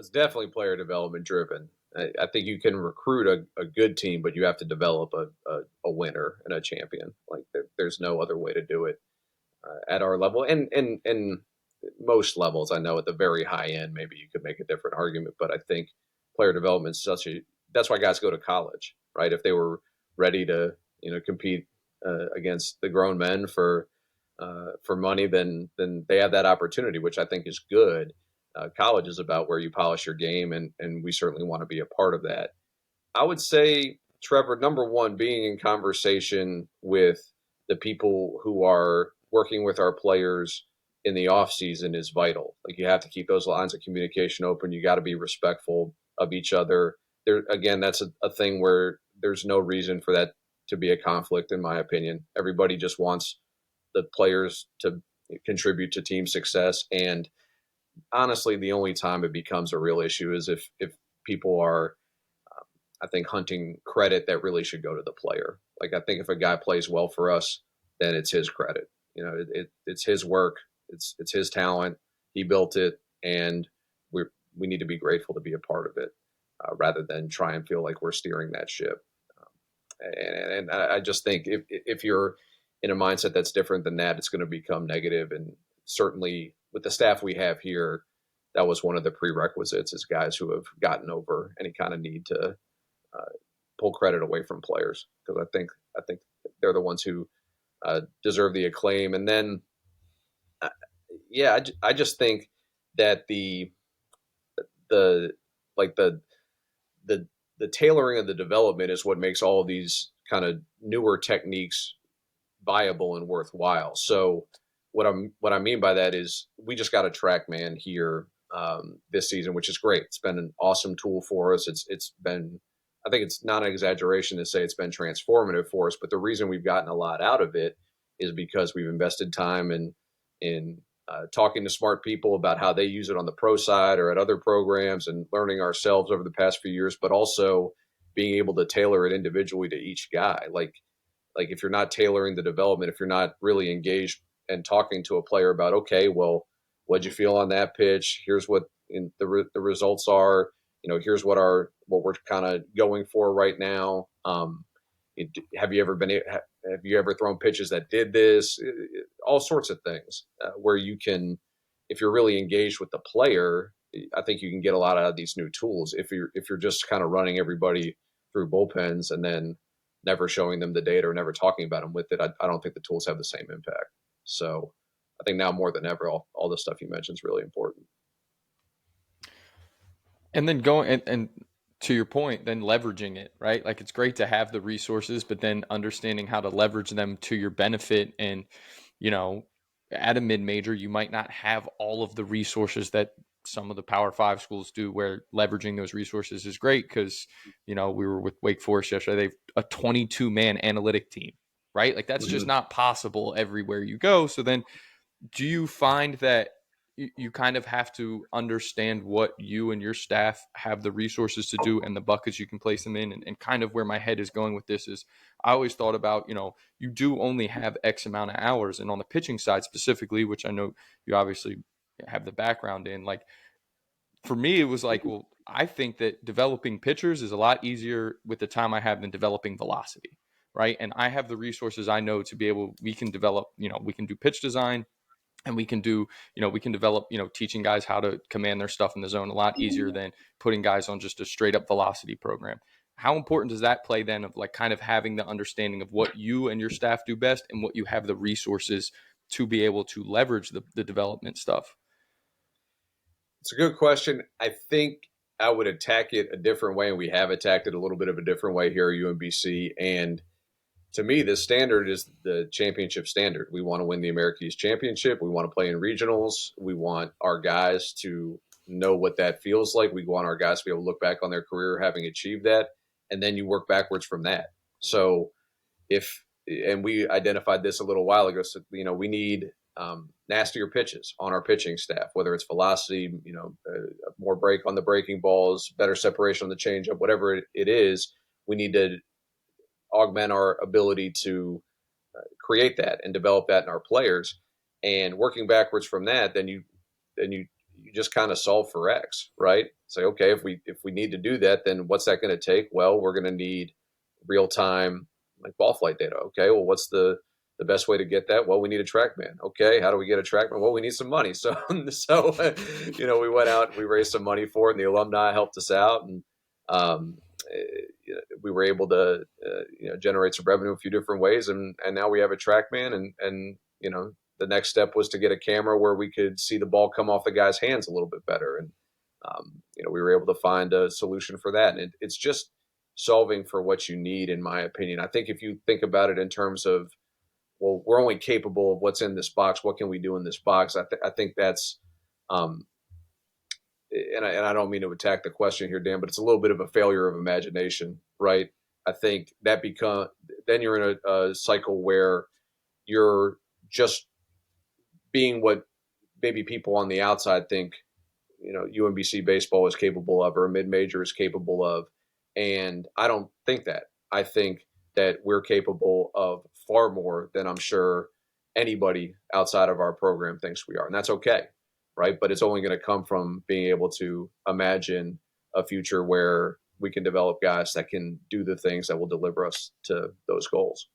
It's definitely player development driven. I think you can recruit a good team, but you have to develop a winner and a champion. Like there's no other way to do it at our level, and most levels. I know at the very high end, maybe you could make a different argument, but I think player development is such a. That's why guys go to college, right? If they were ready to, compete against the grown men for money, then they have that opportunity, which I think is good. College is about where you polish your game, and we certainly want to be a part of that. I would say, Trevor, number one, being in conversation with the people who are working with our players in the off season is vital. Like you have to keep those lines of communication open. You got to be respectful of each other. There again, that's a thing where there's no reason for that to be a conflict, in my opinion. Everybody just wants the players to contribute to team success. And honestly, the only time it becomes a real issue is if people are, I think, hunting credit that really should go to the player. Like I think if a guy plays well for us, then it's his credit. It's his work. It's his talent. He built it, and we need to be grateful to be a part of it, rather than try and feel like we're steering that ship. And I just think if you're in a mindset that's different than that, it's going to become negative. And certainly with the staff we have here, that was one of the prerequisites is guys who have gotten over any kind of need to pull credit away from players, because I think they're the ones who deserve the acclaim. And then, I just think that the like the the tailoring of the development is what makes all of these kind of newer techniques viable and worthwhile. So what I mean by that is we just got a TrackMan here this season, which is great. It's been an awesome tool for us. It's been, I think it's not an exaggeration to say it's been transformative for us. But the reason we've gotten a lot out of it is because we've invested time in talking to smart people about how they use it on the pro side or at other programs, and learning ourselves over the past few years, but also being able to tailor it individually to each guy. Like if you're not tailoring the development, if you're not really engaged and talking to a player about, okay, well, what'd you feel on that pitch? Here's what the results are. Here's what we're kind of going for right now. Have you ever thrown pitches that did this? All sorts of things where you can, if you're really engaged with the player, I think you can get a lot out of these new tools. If you're just kind of running everybody through bullpens and then never showing them the data or never talking about them with it, I don't think the tools have the same impact. So I think now more than ever, all the stuff you mentioned is really important. And then going and to your point, then leveraging it, right? Like it's great to have the resources, but then understanding how to leverage them to your benefit. And, you know, at a mid major, you might not have all of the resources that some of the Power Five schools do, where leveraging those resources is great. Because, you know, we were with Wake Forest yesterday, they've a 22-man analytic team, right? Like that's just not possible everywhere you go. So then do you find that you kind of have to understand what you and your staff have the resources to do and the buckets you can place them in? And kind of where my head is going with this is I always thought about, you know, you do only have X amount of hours. And on the pitching side specifically, which I know you obviously have the background in, like for me, it was like, well, I think that developing pitchers is a lot easier with the time I have than developing velocity. Right. And I have the resources I know to be able, we can develop, you know, we can do pitch design, and we can do, you know, we can develop, you know, teaching guys how to command their stuff in the zone a lot easier than putting guys on just a straight up velocity program. How important does that play then of like kind of having the understanding of what you and your staff do best and what you have the resources to be able to leverage the development stuff? It's a good question. I think I would attack it a different way, and we have attacked it a little bit of a different way here at UMBC. And to me, the standard is the championship standard. We want to win the American East Championship. We want to play in regionals. We want our guys to know what that feels like. We want our guys to be able to look back on their career having achieved that, and then you work backwards from that. So and we identified this a little while ago, so, we need nastier pitches on our pitching staff, whether it's velocity, more break on the breaking balls, better separation on the changeup, whatever it is. We need to augment our ability to create that and develop that in our players. And working backwards from that, then you you just kind of solve for X, right? Say, okay, if we need to do that, then what's that going to take? Well, we're going to need real time like ball flight data. Okay, well, what's the best way to get that? Well, we need a TrackMan. Okay, how do we get a TrackMan? Well, we need some money. So we went out, we raised some money for it, and the alumni helped us out, and um, we were able to generate some revenue a few different ways, and now we have a TrackMan, and the next step was to get a camera where we could see the ball come off the guy's hands a little bit better, and we were able to find a solution for that, and it's just solving for what you need, in my opinion. I think if you think about it in terms of, well, we're only capable of what's in this box. What can we do in this box? I think that's, um, and I don't mean to attack the question here, Dan, but it's a little bit of a failure of imagination, right? I think then you're in a cycle where you're just being what maybe people on the outside think, UMBC baseball is capable of, or a mid major is capable of. And I don't think that. I think that we're capable of far more than I'm sure anybody outside of our program thinks we are. And that's okay, right? But it's only going to come from being able to imagine a future where we can develop guys that can do the things that will deliver us to those goals.